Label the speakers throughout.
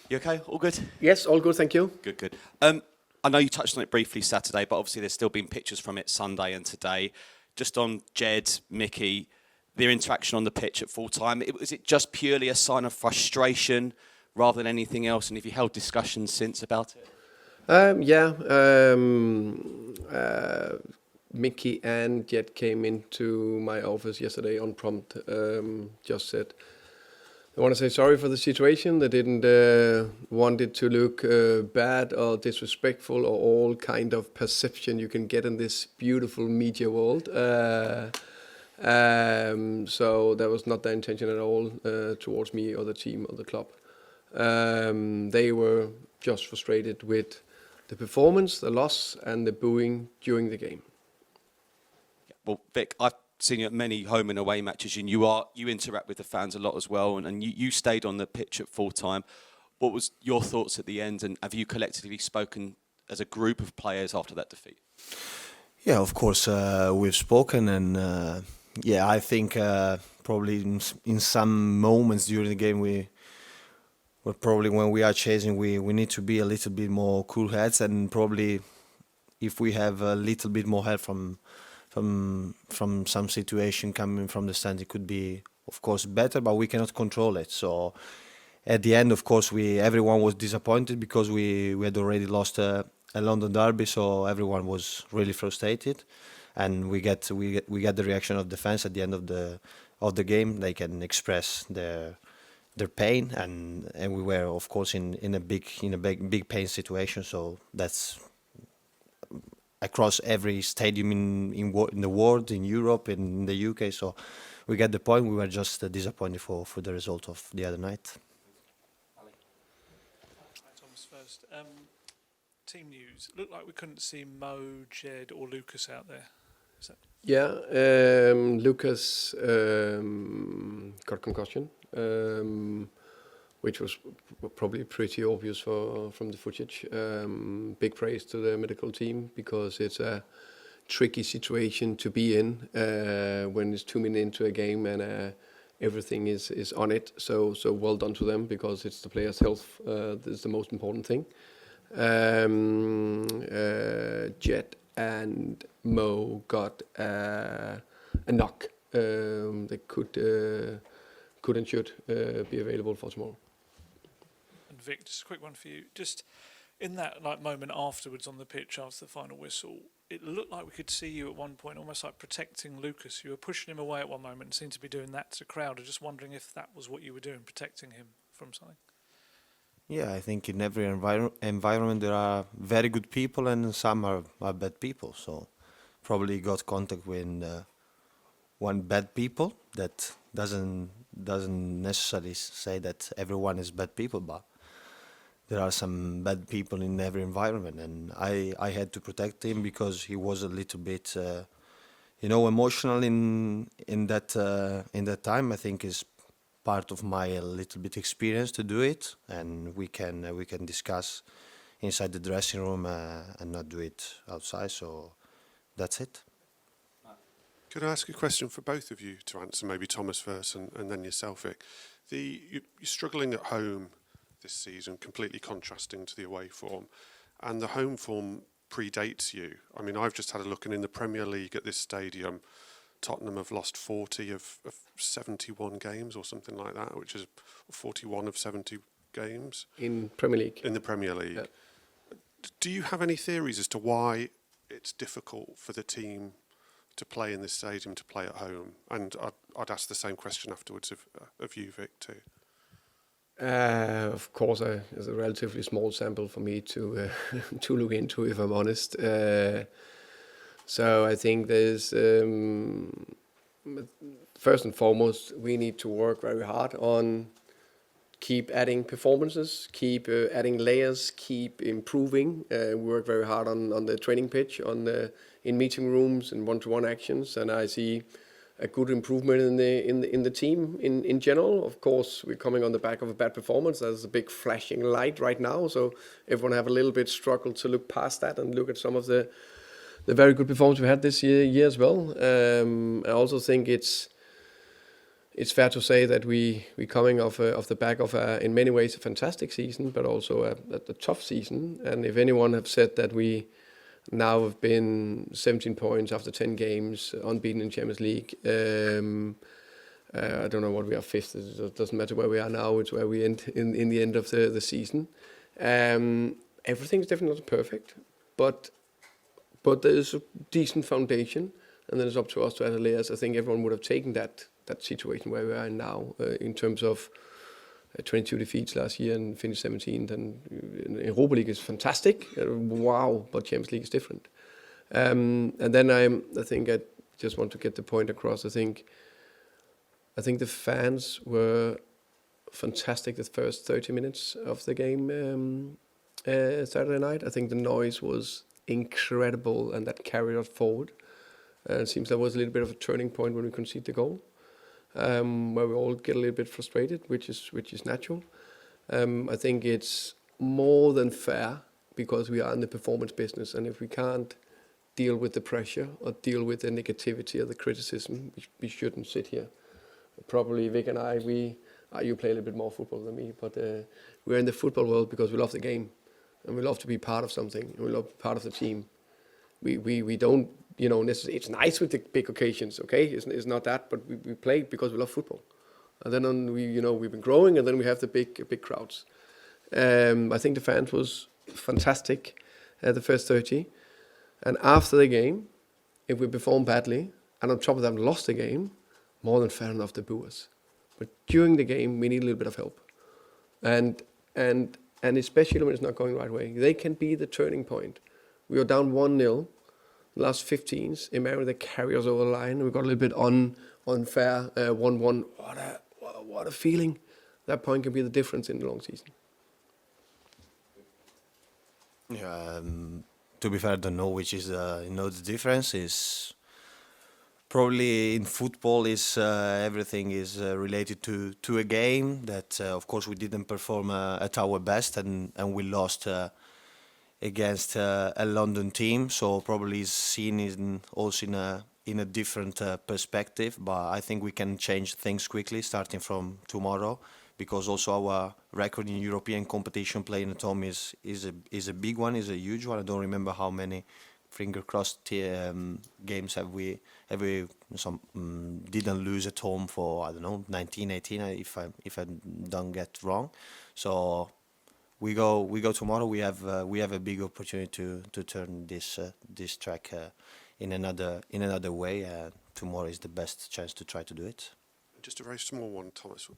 Speaker 1: You okay? All good?
Speaker 2: Yes, all good, thank you.
Speaker 1: Good, good. I know you touched on it briefly Saturday, but obviously there's still been pictures from it Sunday and today. Just on Jed, Mickey, their interaction on the pitch at full time. Was it just purely a sign of frustration rather than anything else? And have you held discussions since about it?
Speaker 2: Mickey and Jed came into my office yesterday on prompt. Just said, I want to say sorry for the situation. They didn't want it to look bad or disrespectful or all kind of perception you can get in this beautiful media world. So that was not the intention at all towards me or the team or the club. They were just frustrated with the performance, the loss, and the booing during the game.
Speaker 1: Well, Vic, I've seen you at many home and away matches, and you interact with the fans a lot as well, and you stayed on the pitch at full time. What was your thoughts at the end, and have you collectively spoken as a group of players after that defeat?
Speaker 3: Yeah, of course, we've spoken, and I think probably in some moments during the game probably when we are chasing, we need to be a little bit more cool heads, and probably if we have a little bit more help from some situation coming from the stand, it could be, of course, better, but we cannot control it. So at the end, of course, everyone was disappointed because we had already lost a London derby, so everyone was really frustrated, and we get the reaction of the fans at the end of the game. They can express their pain, and we were, of course, in a big pain situation. So that's across every stadium in the world, in Europe, in the UK. So we get the point. We were just disappointed for the result of the other night.
Speaker 4: Thomas first. Team news. Looked like we couldn't see Mo, Jed or Lucas out there. Is that?
Speaker 2: Yeah, Lucas got concussion, which was probably pretty obvious from the footage. Big praise to the medical team, because it's a tricky situation to be in when it's 2 minutes into a game and everything is on it. So well done to them, because it's the players' health that's the most important thing. Jet and Mo got a knock. They could and should be available for tomorrow.
Speaker 4: And Vic, just a quick one for you. Just in that moment afterwards on the pitch after the final whistle, it looked like we could see you at one point almost like protecting Lucas. You were pushing him away at one moment and seemed to be doing that to the crowd. I'm just wondering if that was what you were doing, protecting him from something.
Speaker 3: Yeah, I think in every environment there are very good people and some are bad people. So probably got contact with one bad people. That doesn't necessarily say that everyone is bad people, but there are some bad people in every environment, and I had to protect him because he was a little bit, emotional in that time. I think is part of my little bit experience to do it, and we can discuss inside the dressing room and not do it outside. So that's it.
Speaker 5: Could I ask a question for both of you to answer? Maybe Thomas first, and then yourself, Vic. You're struggling at home this season, completely contrasting to the away form, and the home form predates you. I mean, I've just had a look, and in the Premier League at this stadium, Tottenham have lost 40 of 71 games or something like that, which is 41 of 70 games.
Speaker 2: In Premier League?
Speaker 5: In the Premier League.
Speaker 2: Yeah.
Speaker 5: Do you have any theories as to why it's difficult for the team to play in this stadium, to play at home? And I'd ask the same question afterwards of you, Vic, too.
Speaker 2: Of course, it's a relatively small sample for me to look into, if I'm honest. So I think there's, first and foremost, we need to work very hard on keep adding performances, keep adding layers, keep improving. We work very hard on the training pitch, in meeting rooms and one-to-one actions, and I see a good improvement in the team in general. Of course, we're coming on the back of a bad performance. There's a big flashing light right now, so everyone have a little bit struggled to look past that and look at some of the very good performance we had this year as well. I also think it's it's fair to say that we coming off the back of in many ways a fantastic season, but also a tough season. And if anyone have said that we now have been 17 points after 10 games, unbeaten in Champions League. I don't know what we are, fifth. It doesn't matter where we are now. It's where we end in the end of the season. Everything's definitely not perfect, but there's a decent foundation, and then it's up to us to add layers. I think everyone would have taken that situation where we are in now in terms of 22 defeats last year and finished 17th. And Europa League is fantastic. Wow, but Champions League is different. And then I think I just want to get the point across. I think the fans were fantastic the first 30 minutes of the game Saturday night. I think the noise was incredible, and that carried us forward. It seems there was a little bit of a turning point when we conceded the goal, where we all get a little bit frustrated, which is natural. I think it's more than fair because we are in the performance business, and if we can't deal with the pressure or deal with the negativity or the criticism, we shouldn't sit here. Probably Vic and I, you play a little bit more football than me, but we're in the football world because we love the game, and we love to be part of something, and we love to be part of the team. We don't, necessarily, it's nice with the big occasions, okay? It's not that, but we play because we love football. And then we've been growing, and then we have the big crowds. I think the fans was fantastic the first 30. And after the game, if we perform badly, and on top of that lost the game, more than fair enough to boo us. But during the game, we need a little bit of help. And especially when it's not going the right way. They can be the turning point. We were down 1-0, last 15s. Imagine they carry us over the line. We got a little bit unfair 1-1. What a feeling. That point can be the difference in the long season.
Speaker 3: Yeah, to be fair, I don't know which is the difference is. Probably in football is everything is related to a game that of course we didn't perform at our best, and we lost against a London team, so probably is seen also in a different perspective. But I think we can change things quickly starting from tomorrow, because also our record in European competition playing at home is a big one, is a huge one. I don't remember how many finger crossed games have we didn't lose at home for, I don't know, 19, 18 if I don't get wrong. So we go tomorrow. We have a big opportunity to turn this track in another way. Tomorrow is the best chance to try to do it.
Speaker 5: Just a very small one, Thomas.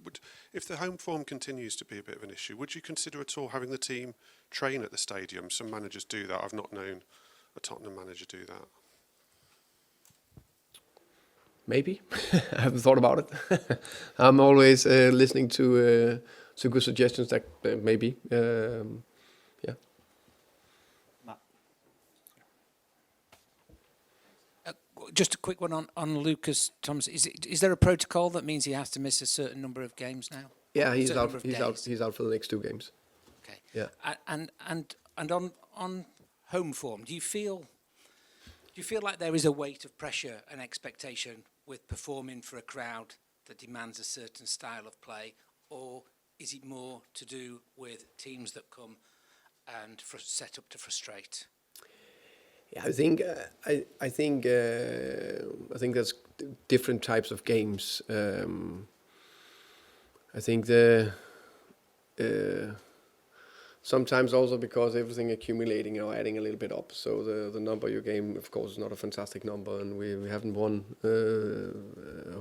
Speaker 5: If the home form continues to be a bit of an issue, would you consider at all having the team train at the stadium? Some managers do that. I've not known a Tottenham manager do that.
Speaker 2: Maybe. I haven't thought about it. I'm always listening to good suggestions that maybe. Yeah.
Speaker 6: Just a quick one on Lucas Thomas. Is there a protocol that means he has to miss a certain number of games now?
Speaker 2: Yeah, he's out. He's out for the next 2 games.
Speaker 6: Okay.
Speaker 2: Yeah.
Speaker 6: And on home form, do you feel like there is a weight of pressure and expectation with performing for a crowd that demands a certain style of play, or is it more to do with teams that come and set up to frustrate?
Speaker 2: Yeah, I think there's different types of games. I think sometimes also because everything accumulating or adding a little bit up. So the number you game, of course, is not a fantastic number, and we haven't won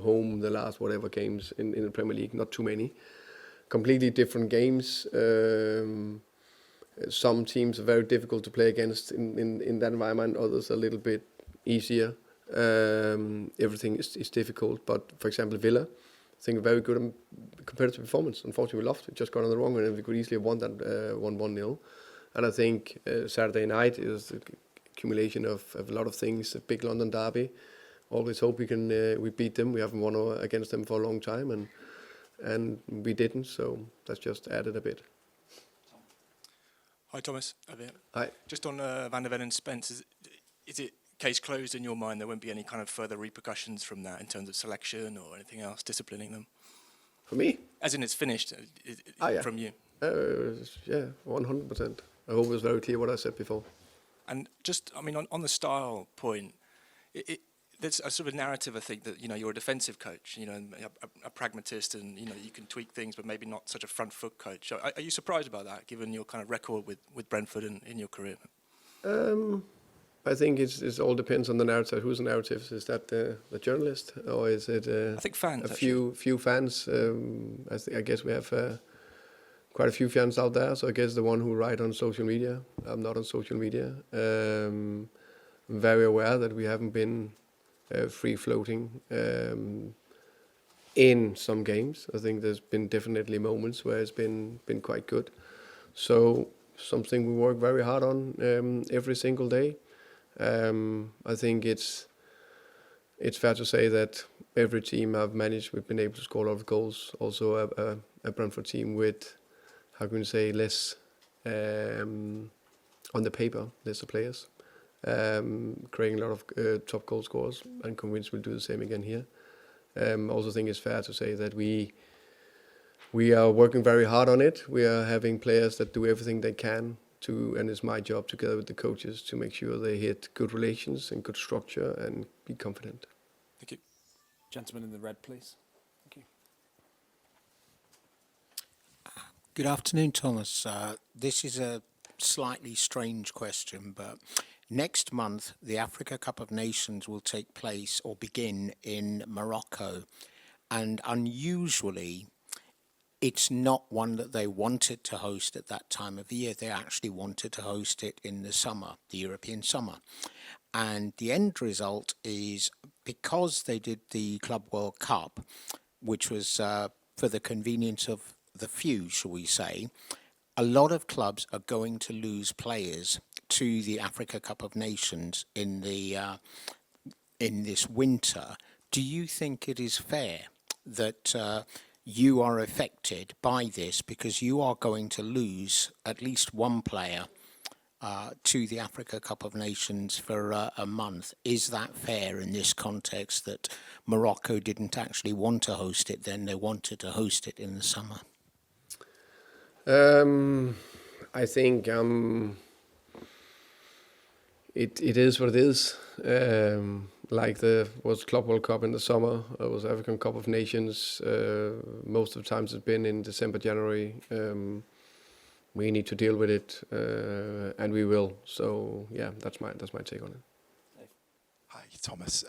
Speaker 2: home the last whatever games in the Premier League. Not too many. Completely different games. Some teams are very difficult to play against in that environment. Others a little bit easier. Everything is difficult. But for example, Villa, I think a very good competitive performance. Unfortunately, we lost. We just got on the wrong one, and we could easily have won that 1-0. And I think Saturday night is the accumulation of a lot of things. A big London derby. Always hope we beat them. We haven't won against them for a long time, and we didn't. So that's just added a bit.
Speaker 7: Hi Thomas.
Speaker 2: Hi.
Speaker 7: Just on Van der Ven and Spence, is it case closed in your mind? There won't be any kind of further repercussions from that in terms of selection or anything else, disciplining them?
Speaker 2: For me,
Speaker 7: As in it's finished
Speaker 2: yeah.
Speaker 7: from you?
Speaker 2: Yeah, 100%. I hope it was very clear what I said before.
Speaker 7: And just, I mean, on the style point, there's a sort of narrative, I think, that, you know, you're a defensive coach, you know, and a pragmatist, and, you know, you can tweak things, but maybe not such a front foot coach. Are you surprised about that, given your kind of record with Brentford in your career?
Speaker 2: I think it all depends on the narrative. Whose narrative? Is that the journalist, or is it
Speaker 7: I think fans,
Speaker 2: a few fans? I guess we have quite a few fans out there, so I guess the one who write on social media. I'm not on social media. I'm very aware that we haven't been free-floating in some games. I think there's been definitely moments where it's been quite good. So something we work very hard on every single day. I think it's fair to say that every team we've been able to score a lot of goals. Also a Brentford team with, how can you say, less on the paper, lesser players. Creating a lot of top goal scorers, and convinced we'll do the same again here. Also think it's fair to say that we are working very hard on it. We are having players that do everything they can to, and it's my job together with the coaches to make sure they hit good relations and good structure and be confident.
Speaker 7: Thank you.
Speaker 8: Gentleman in the red, please. Thank you.
Speaker 9: Good afternoon, Thomas. This is a slightly strange question, but next month the Africa Cup of Nations will take place or begin in Morocco, and unusually it's not one that they wanted to host at that time of year. They actually wanted to host it in the summer, the European summer. And the end result is, because they did the Club World Cup, which was for the convenience of the few, shall we say, a lot of clubs are going to lose players to the Africa Cup of Nations in this winter. Do you think it is fair that you are affected by this, because you are going to lose at least one player to the Africa Cup of Nations for a month? Is that fair in this context, that Morocco didn't actually want to host it then, they wanted to host it in the summer?
Speaker 2: I think it is what it is. Like was Club World Cup in the summer, it was African Cup of Nations. Most of the times it's been in December, January. We need to deal with it, and we will. So yeah, that's my take on it.
Speaker 10: Hi, Thomas.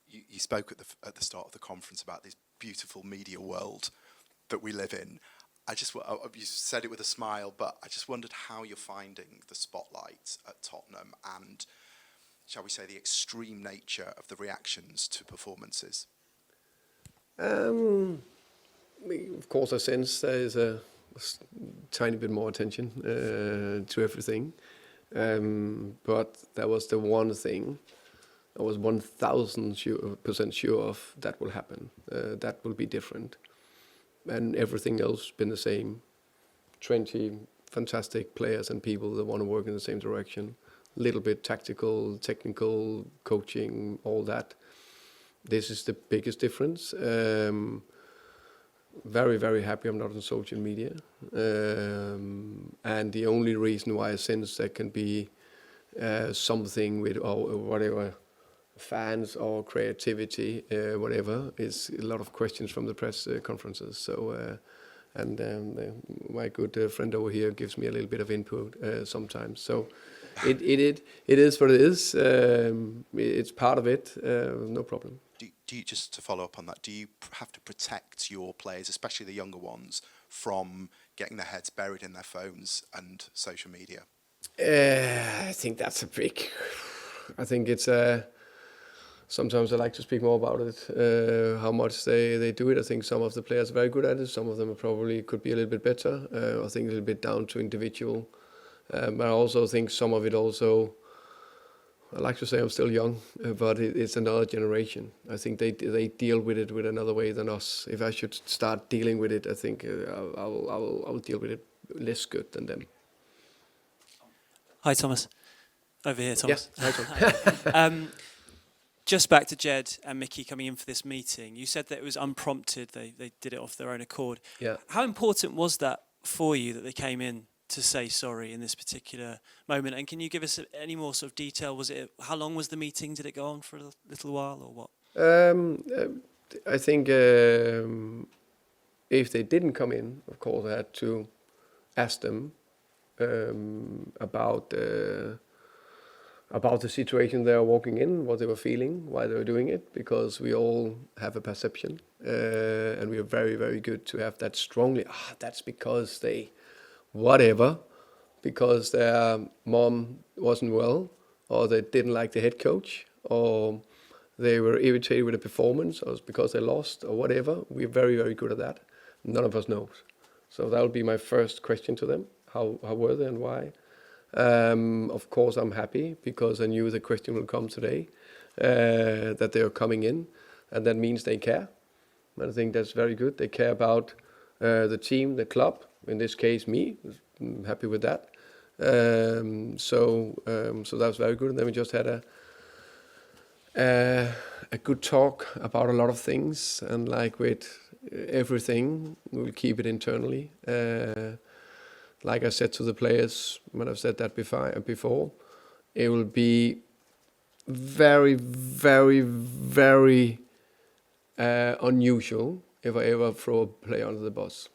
Speaker 10: You spoke at the start of the conference about this beautiful media world that we live in. You said it with a smile, but I just wondered how you're finding the spotlight at Tottenham and, shall we say, the extreme nature of the reactions to performances.
Speaker 2: Of course, I sense there is a tiny bit more attention to everything, but that was the one thing I was 1,000% sure of that will happen. That will be different. And everything else been the same. 20 fantastic players and people that want to work in the same direction. A little bit tactical, technical, coaching, all that. This is the biggest difference. Very, very happy I'm not on social media. And the only reason why I sense there can be something with whatever, fans or creativity, whatever, is a lot of questions from the press conferences. So, my good friend over here gives me a little bit of input sometimes. So, it is what it is. It's part of it. No problem.
Speaker 10: Do you, just to follow up on that, do you have to protect your players, especially the younger ones, from getting their heads buried in their phones and social media?
Speaker 2: I think that's a big. I think it's sometimes I like to speak more about it, how much they do it. I think some of the players are very good at it. Some of them probably could be a little bit better. I think a little bit down to individual. But I also think some of it also, I like to say I'm still young, but it's another generation. I think they deal with it with another way than us. If I should start dealing with it, I think I'll deal with it less good than them.
Speaker 11: Hi, Thomas. Over here, Thomas.
Speaker 2: Yeah, right.
Speaker 11: Just back to Jed and Mickey coming in for this meeting. You said that it was unprompted. They did it off their own accord.
Speaker 2: Yeah.
Speaker 11: How important was that for you that they came in to say sorry in this particular moment? And can you give us any more sort of detail? How long was the meeting? Did it go on for a little while or what?
Speaker 2: I think if they didn't come in, of course, I had to ask them about the situation they are walking in, what they were feeling, why they were doing it, because we all have a perception, and we are very, very good to have that strongly. That's because they, whatever, because their mom wasn't well, or they didn't like the head coach, or they were irritated with the performance, or because they lost, or whatever. We're very, very good at that. None of us knows. So that would be my first question to them. How were they and why? Of course, I'm happy because I knew the question will come today, that they are coming in, and that means they care. And I think that's very good. They care about the team, the club, in this case me. I'm happy with that. So that was very good. And then we just had a good talk about a lot of things, and like with everything, we'll keep it internally. Like I said to the players, when I've said that before, it will be very, very, very unusual if I ever throw a player under the bus.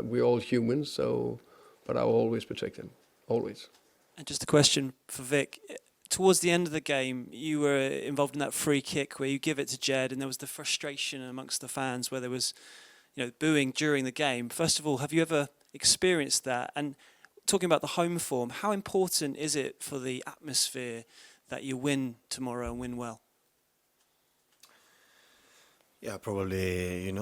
Speaker 2: We're all humans, but I will always protect them, always.
Speaker 11: And just a question for Vic. Towards the end of the game, you were involved in that free kick where you give it to Jed, and there was the frustration amongst the fans where there was, booing during the game. First of all, have you ever experienced that? And talking about the home form, how important is it for the atmosphere that you win tomorrow and win well?
Speaker 3: Yeah, probably,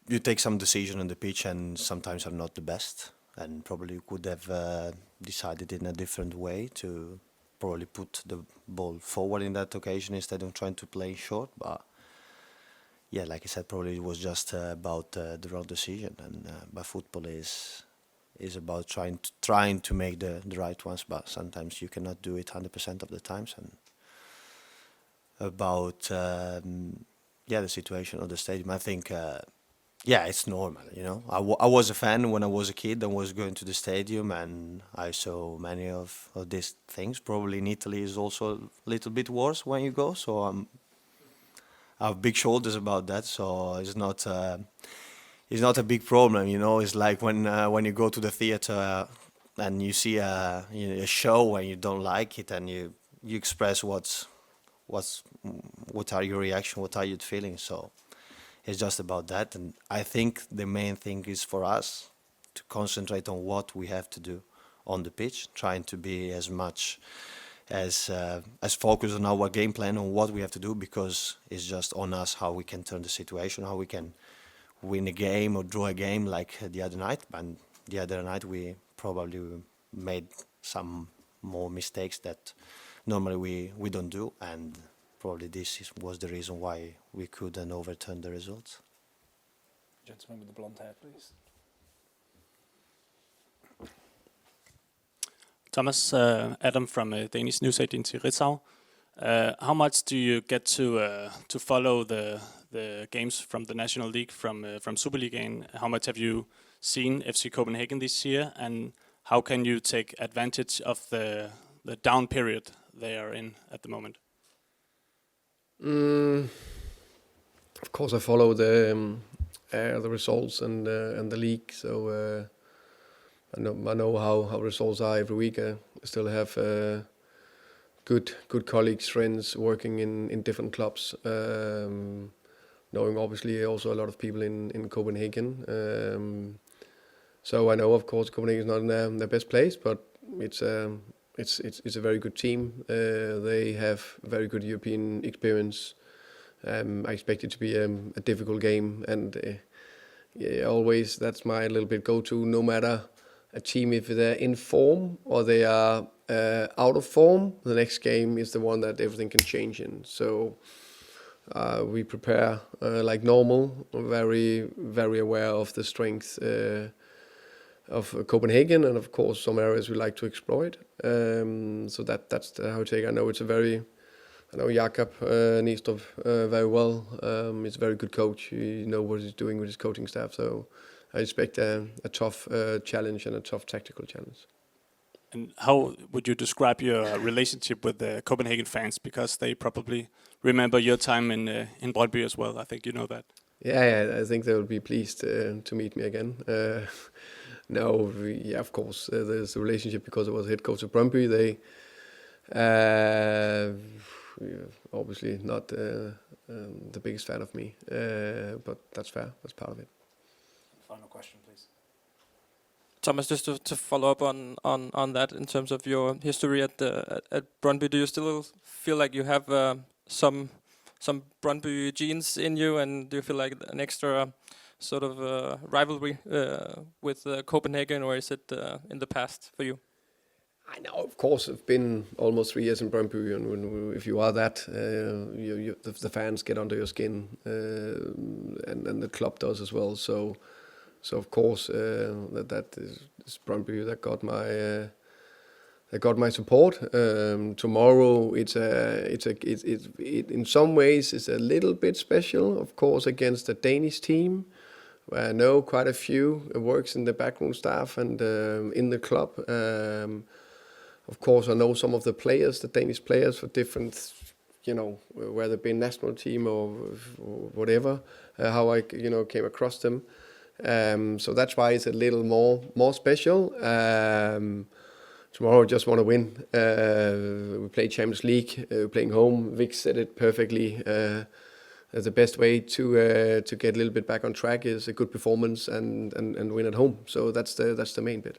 Speaker 3: you take some decision on the pitch and sometimes are not the best, and probably could have decided in a different way to probably put the ball forward in that occasion instead of trying to play short. But yeah, like I said, probably it was just about the wrong decision, and but football is about trying to make the right ones, but sometimes you cannot do it 100% of the times. And about the situation of the stadium, I think it's normal. I was a fan when I was a kid and was going to the stadium, and I saw many of these things. Probably in Italy is also a little bit worse when you go, so I have big shoulders about that, so it's not a big problem. It's like when you go to the theater and you see a show and you don't like it, and you express what are your reaction, what are you feeling. So it's just about that, and I think the main thing is for us to concentrate on what we have to do on the pitch, trying to be as much as focused on our game plan, on what we have to do, because it's just on us how we can turn the situation, how we can win a game or draw a game like the other night. And the other night we probably made some more mistakes that normally we don't do, and probably was the reason why we couldn't overturn the results.
Speaker 8: Gentleman with the blonde hair, please.
Speaker 12: Thomas, Adam from Danish news agency Ritzau. How much do you get to follow the games from the National League from Superligaen? How much have you seen FC Copenhagen this year, and how can you take advantage of the down period they are in at the moment?
Speaker 2: Of course, I follow the results and the league, so I know how results are every week. I still have good colleagues, friends working in different clubs. Knowing obviously also a lot of people in Copenhagen. So I know, of course, Copenhagen is not in their best place, but it's a very good team. They have very good European experience. I expect it to be a difficult game, and always that's my little bit go-to. No matter a team, if they're in form or they are out of form, the next game is the one that everything can change in. So we prepare like normal, very, very aware of the strength of Copenhagen, and of course some areas we like to exploit. So that's how I take. I know I know Jakob Nistrup very well. He's a very good coach. He knows what he's doing with his coaching staff. So I expect a tough challenge and a tough tactical challenge.
Speaker 12: And how would you describe your relationship with the Copenhagen fans? Because they probably remember your time in Brøndby as well. I think you know that.
Speaker 2: Yeah, I think they will be pleased to meet me again. Of course, there's a relationship because I was head coach of Brøndby. They obviously not the biggest fan of me, but that's fair. That's part of it.
Speaker 8: Final question, please.
Speaker 13: Thomas, just to follow up on that, in terms of your history at Brøndby, do you still feel like you have some Brøndby genes in you, and do you feel like an extra sort of rivalry with Copenhagen, or is it in the past for you?
Speaker 2: I know, of course, I've been almost 3 years in Brøndby, and if you are that, the fans get under your skin, and the club does as well. So of course, that is Brøndby that got my support. Tomorrow, it in some ways it's a little bit special, of course, against the Danish team, where I know quite a few works in the backroom staff and in the club. Of course, I know some of the players, the Danish players, for different, whether it be national team or whatever, how I, came across them. So that's why it's a little more special. Tomorrow, I just want to win. We play Champions League. We're playing home. Vic said it perfectly. The best way to get a little bit back on track is a good performance and win at home. So that's the main bit.